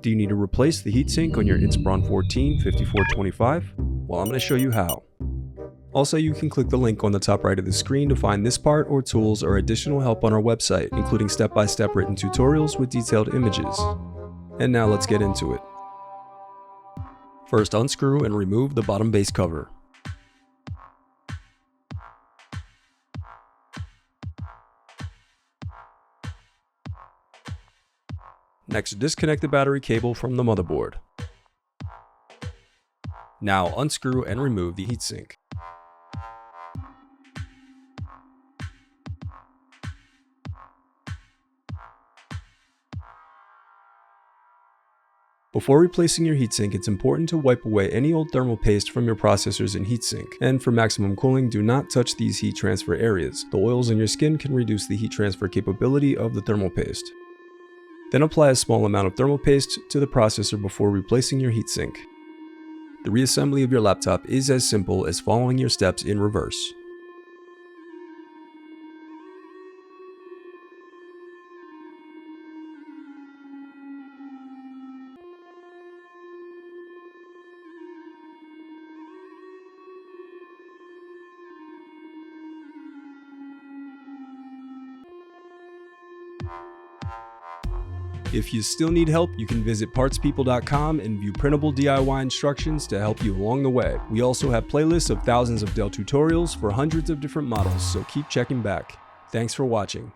Do you need to replace the heatsink on your Inspiron 14 5425? Well, I'm going to show you how. Also, you can click the link on the top right of the screen to find this part or tools or additional help on our website, including step-by-step written tutorials with detailed images. And now let's get into it. First, unscrew and remove the bottom base cover. Next, disconnect the battery cable from the motherboard. Now unscrew and remove the heatsink. Before replacing your heatsink, it's important to wipe away any old thermal paste from your processors and heatsink. And for maximum cooling, do not touch these heat transfer areas. The oils in your skin can reduce the heat transfer capability of the thermal paste. Then apply a small amount of thermal paste to the processor before replacing your heatsink. The reassembly of your laptop is as simple as following your steps in reverse. If you still need help, you can visit partspeople.com and view printable DIY instructions to help you along the way. We also have playlists of thousands of Dell tutorials for hundreds of different models, so keep checking back. Thanks for watching.